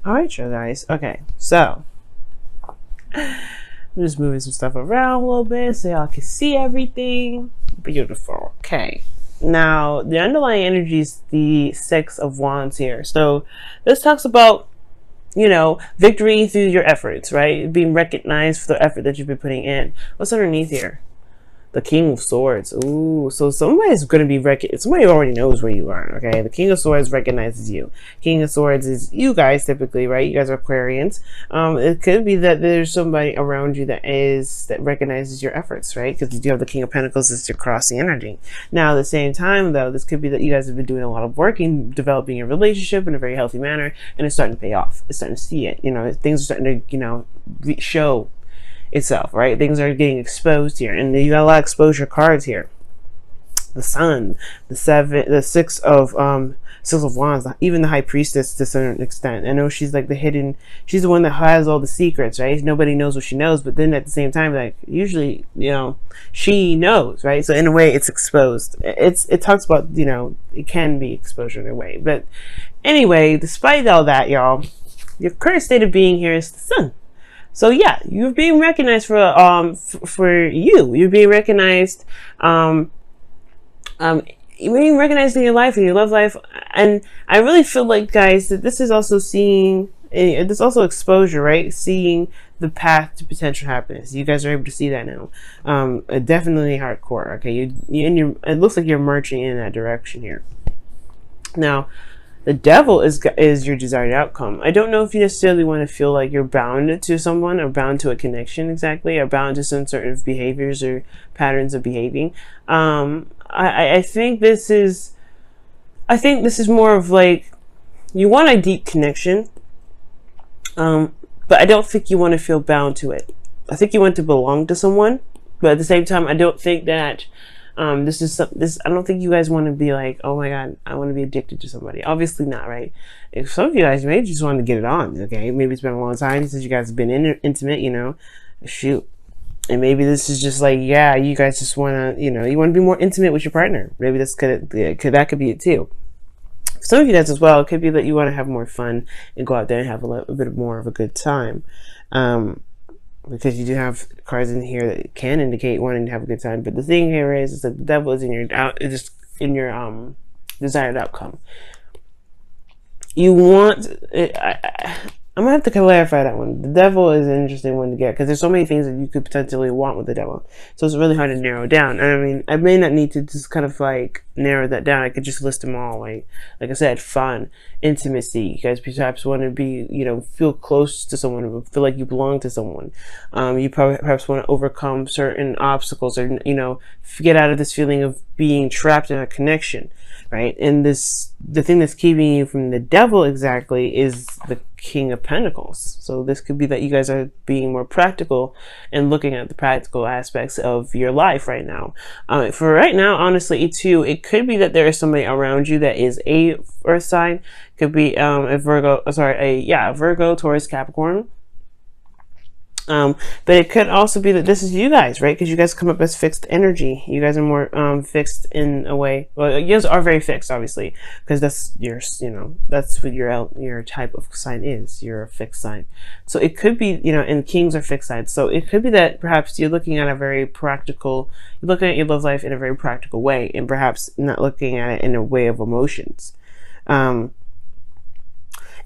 All right, you guys. Okay, so I'm just moving some stuff around a little bit so y'all can see everything. Beautiful. Okay. Now, the underlying energy is the Six of Wands here. So this talks about, victory through your efforts, right? Being recognized for the effort that you've been putting in. What's underneath here? The King of Swords. Ooh, so somebody's going to be somebody already knows where you are, okay? The King of Swords recognizes you. King of Swords is you guys typically, right? You guys are Aquarians. It could be that there's somebody around you that recognizes your efforts, right? Because you do have the King of Pentacles as your crossing energy. Now, at the same time, though, this could be that you guys have been doing a lot of work in developing a relationship in a very healthy manner, and it's starting to pay off. It's starting to see it. Things are starting to, show itself, right? Things are getting exposed here, and you got a lot of exposure cards here. The Sun, the Six of Wands, even the High Priestess to a certain extent. I know she's like she's the one that has all the secrets, right? Nobody knows what she knows, but then at the same time, like usually, she knows, right? So in a way, it's exposed. It talks about, it can be exposure in a way, but anyway, despite all that, y'all, your current state of being here is the Sun. So yeah, you're being recognized for you. You're being recognized, you're being recognized in your life, in your love life, and I really feel like, guys, that this is also this also exposure, right? Seeing the path to potential happiness. You guys are able to see that now. Definitely hardcore. Okay, it looks like you're marching in that direction here. Now, the Devil is your desired outcome. I don't know if you necessarily want to feel like you're bound to someone or bound to a connection exactly, or bound to some sort of behaviors or patterns of behaving. I think this is more of like you want a deep connection, but I don't think you want to feel bound to it. I think you want to belong to someone, but at the same time, I don't think that. I don't think you guys want to be like, oh my God, I want to be addicted to somebody. Obviously not, right? If some of you guys may just want to get it on, okay? Maybe it's been a long time since you guys have been intimate, shoot. And maybe this is just like, yeah, you guys just want to, you want to be more intimate with your partner. Maybe that could be it too. For some of you guys as well, it could be that you want to have more fun and go out there and have a bit more of a good time. Because you do have cards in here that can indicate wanting to have a good time, but the thing here is that the Devil is in your desired outcome. You want it, I'm gonna have to clarify that one. The Devil is an interesting one to get because there's so many things that you could potentially want with the Devil, so it's really hard to narrow down. And I mean, I may not need to just kind of like narrow that down. I could just list them all, like I said, fun, intimacy. You guys perhaps want to be, feel close to someone, feel like you belong to someone. You perhaps want to overcome certain obstacles, or get out of this feeling of being trapped in a connection, right? And the thing that's keeping you from the Devil exactly is the King of Pentacles. So this could be that you guys are being more practical and looking at the practical aspects of your life right now. For right now, honestly, it could be that there is somebody around you that is a Earth sign. Could be a Virgo, Taurus, Capricorn. But it could also be that this is you guys, right? Because you guys come up as fixed energy. You guys are more fixed in a way. Well, you guys are very fixed, obviously, because that's that's what your type of sign is. You're a fixed sign. So it could be, and kings are fixed signs. So it could be that perhaps you're looking at you're looking at your love life in a very practical way, and perhaps not looking at it in a way of emotions.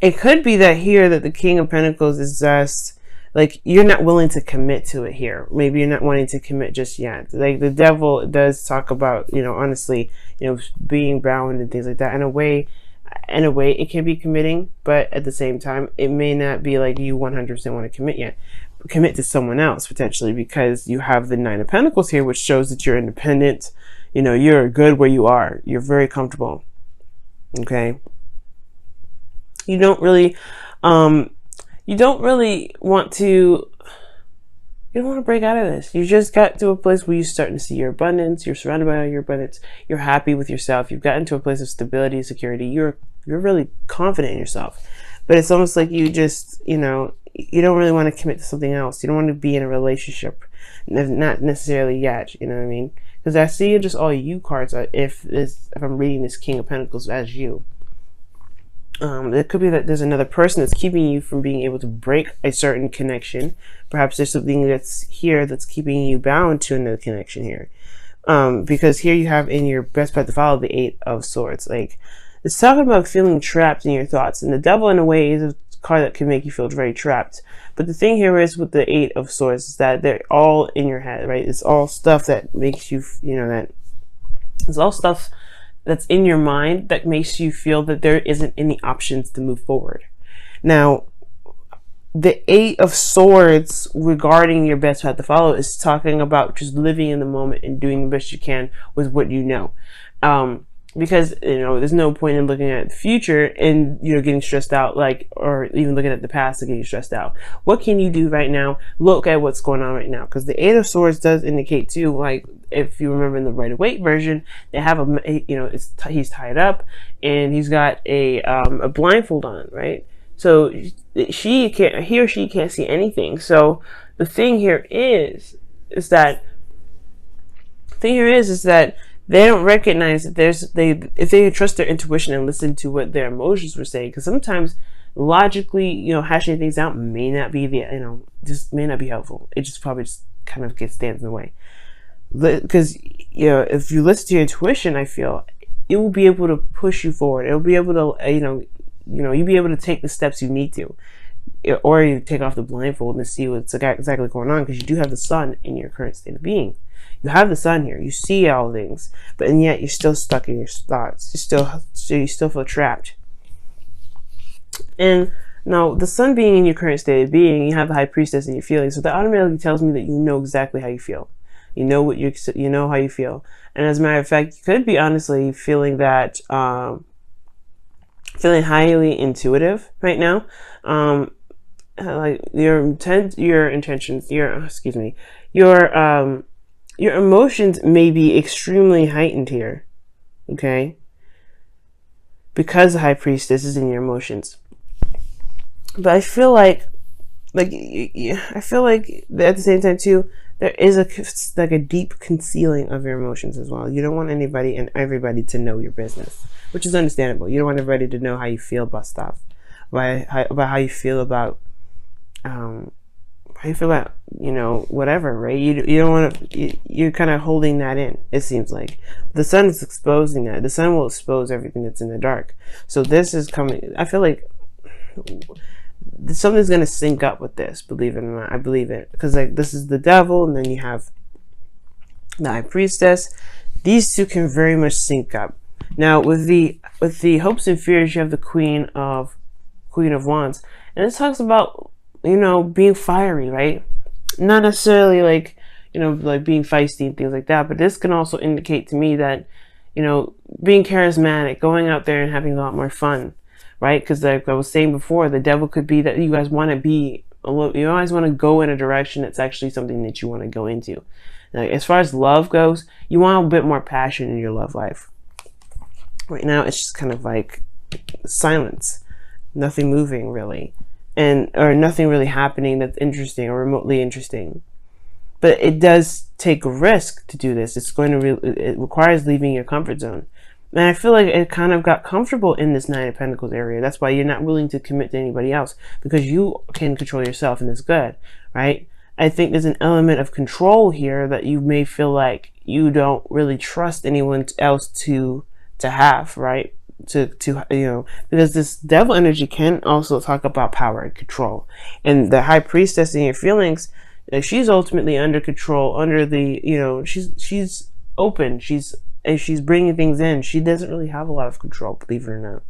It could be that here that the King of Pentacles is just like you're not willing to commit to it here. Maybe you're not wanting to commit just yet. Like the Devil does talk about, honestly, being bound and things like that. In a way, it can be committing, but at the same time, it may not be like you 100% want to commit yet. Commit to someone else potentially, because you have the Nine of Pentacles here, which shows that you're independent. You're good where you are. You're very comfortable. Okay. You don't really want to break out of this. You just got to a place where you're starting to see your abundance. You're surrounded by your abundance. You're happy with yourself. You've gotten to a place of stability, security. You're really confident in yourself. But it's almost like you just, you don't really want to commit to something else. You don't want to be in a relationship. Not necessarily yet, you know what I mean? Because I see just all you cards if I'm reading this King of Pentacles as you. It could be that there's another person that's keeping you from being able to break a certain connection. Perhaps there's something that's here that's keeping you bound to another connection here. Because here you have in your best path to follow the Eight of Swords. Like, it's talking about feeling trapped in your thoughts. And the devil, in a way, is a card that can make you feel very trapped. But the thing here is with the Eight of Swords is that they're all in your head, right? It's all stuff that makes you, that it's all stuff that's in your mind that makes you feel that there isn't any options to move forward. Now, the Eight of Swords regarding your best path to follow is talking about just living in the moment and doing the best you can with what you know. Because, there's no point in looking at the future and, getting stressed out, or even looking at the past and getting stressed out. What can you do right now? Look at what's going on right now. Because the Eight of Swords does indicate too, like, if you remember in the Rider-Waite version, they have he's tied up and he's got a blindfold on, right? So he or she can't see anything. So the thing here is that they don't recognize that if they trust their intuition and listen to what their emotions were saying, because sometimes logically, hashing things out may not be just may not be helpful. It just probably just kind of stands in the way. Because, if you listen to your intuition, I feel it will be able to push you forward. It will be able to, you'll be able to take the steps you need to, or you take off the blindfold and see what's exactly going on, because you do have the sun in your current state of being. You have the sun here. You see all things, and yet you're still stuck in your thoughts. You still feel trapped. And now, the sun being in your current state of being, you have the High Priestess in your feelings, so that automatically tells me that you know exactly how you feel. You know how you feel. And as a matter of fact, you could be honestly feeling that, feeling highly intuitive right now. Like your intentions, your emotions may be extremely heightened here. Okay. Because the High Priestess is in your emotions. But I feel like at the same time too, there is a deep concealing of your emotions as well. You don't want anybody and everybody to know your business, which is understandable. You don't want everybody to know how you feel about stuff, about how you feel about, whatever, right? You don't want to. You're kind of holding that in. It seems like the sun is exposing that. The sun will expose everything that's in the dark. So this is coming. I feel like something's going to sync up with this, believe it or not. I believe it, because this is the devil, and then you have the High Priestess. These two can very much sync up. Now with the hopes and fears, you have the Queen of Wands, and it talks about being fiery, right? Not necessarily like being feisty and things like that, but this can also indicate to me that being charismatic, going out there and having a lot more fun. Right? Because like I was saying before, the devil could be that you guys want to be you always want to go in a direction that's actually something that you want to go into. Like, as far as love goes, you want a bit more passion in your love life. Right now, it's just kind of like silence, nothing moving really, or nothing really happening that's interesting or remotely interesting. But it does take a risk to do this. It requires leaving your comfort zone. And I feel like it kind of got comfortable in this Nine of Pentacles area. That's why you're not willing to commit to anybody else, because you can control yourself, and it's good, right? I think there's an element of control here that you may feel like you don't really trust anyone else to have, right? Because this devil energy can also talk about power and control. And the High Priestess in your feelings, like, she's ultimately under control, under the, she's open, she's bringing things in. She doesn't really have a lot of control, believe it or not.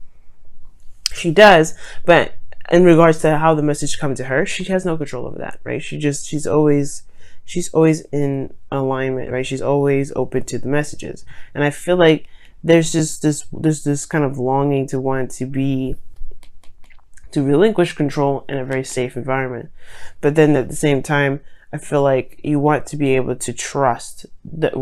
She does, but in regards to how the message comes to her, she has no control over that, right? She's always in alignment, right? She's always open to the messages. And I feel like there's this kind of longing to want to relinquish control in a very safe environment. But then at the same time, I feel like you want to be able to trust that,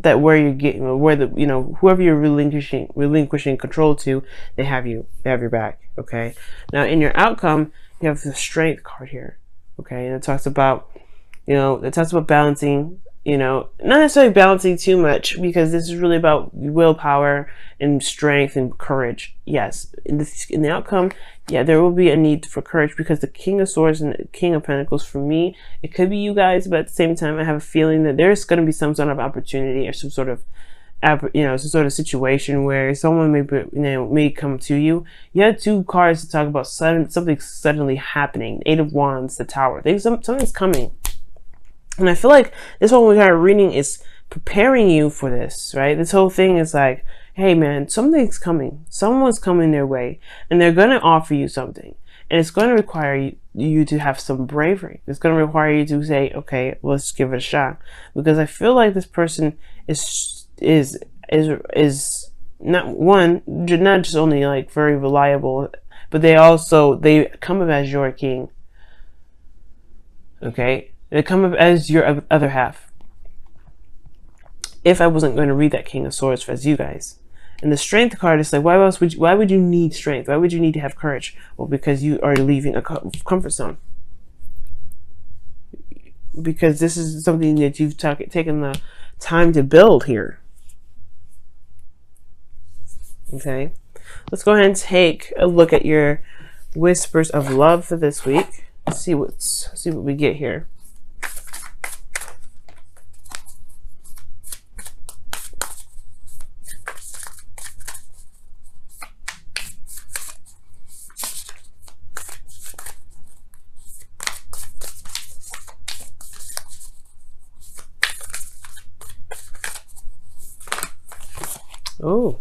that where you're getting, whoever you're relinquishing control to, they have your back. Okay. Now in your outcome, you have the Strength card here. Okay. And it talks about balancing, not necessarily balancing too much, because this is really about willpower and strength and courage. Yes, in the outcome, yeah, there will be a need for courage, because the King of Swords and the King of Pentacles, for me, it could be you guys, but at the same time, I have a feeling that there's going to be some sort of opportunity or some sort of some sort of situation where someone may come to you. You had 2 cards to talk about something suddenly happening. 8 of Wands, the Tower. Something's coming. And I feel like this whole entire reading is preparing you for this, right? This whole thing is like, hey man, something's coming. Someone's coming their way, and they're going to offer you something. And it's going to require you to have some bravery. It's going to require you to say, okay, let's give it a shot. Because I feel like this person is not just only like very reliable, but they come up as your king. Okay? They come up as your other half. If I wasn't going to read that King of Swords as you guys. And the Strength card is like, why would you need strength? Why would you need to have courage? Well, because you are leaving a comfort zone. Because this is something that you've taken the time to build here. Okay? Let's go ahead and take a look at your whispers of love for this week. See what we get here. Oh,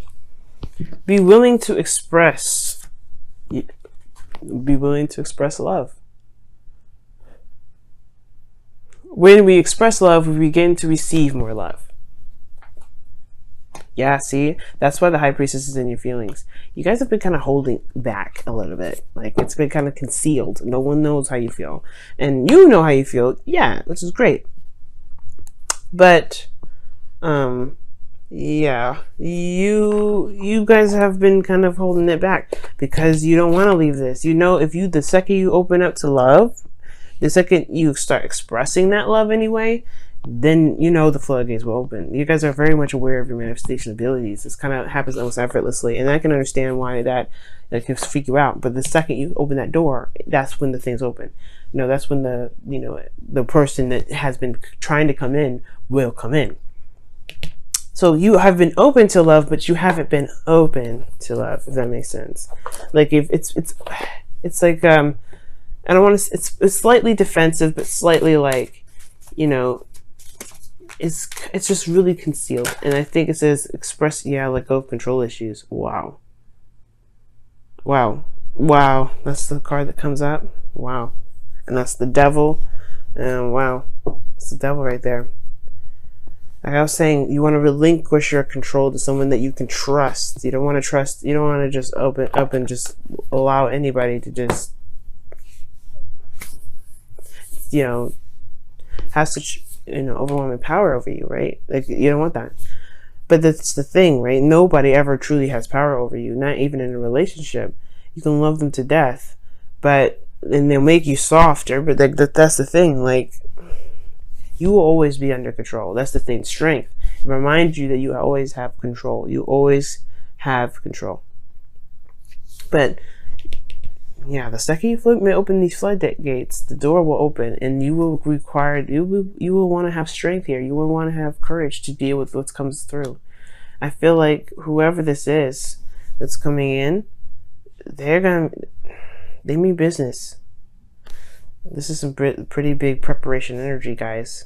be willing to express. Be willing to express love. When we express love, we begin to receive more love. Yeah, see? That's why the High Priestess is in your feelings. You guys have been kind of holding back a little bit. Like, it's been kind of concealed. No one knows how you feel. And you know how you feel. Yeah, which is great. But, yeah, you guys have been kind of holding it back because you don't want to leave this. The second you open up to love, the second you start expressing that love anyway, then the floodgates will open. You guys are very much aware of your manifestation abilities. This kind of happens almost effortlessly, and I can understand why that can freak you out. But the second you open that door, that's when the things open. That's when the person that has been trying to come in will come in. So you have been open to love, but you haven't been open to love, if that makes sense. Like, if it's like, I don't want to, it's slightly defensive, but slightly like, it's just really concealed. And I think it says express, let go of control issues. Wow. That's the card that comes up. Wow. And that's the devil. And wow, it's the devil right there. Like I was saying, you want to relinquish your control to someone that you can trust. You don't want to just open up and just allow anybody to just, have such, overwhelming power over you, right? Like, you don't want that. But that's the thing, right? Nobody ever truly has power over you, not even in a relationship. You can love them to death, and they'll make you softer, but that's the thing, like, you will always be under control. That's the thing. Strength. It reminds you that you always have control. You always have control. But, yeah, the second you open these floodgates, the door will open, and you will want to have strength here. You will want to have courage to deal with what comes through. I feel like whoever this is that's coming in, they mean business. This is some pretty big preparation energy, guys.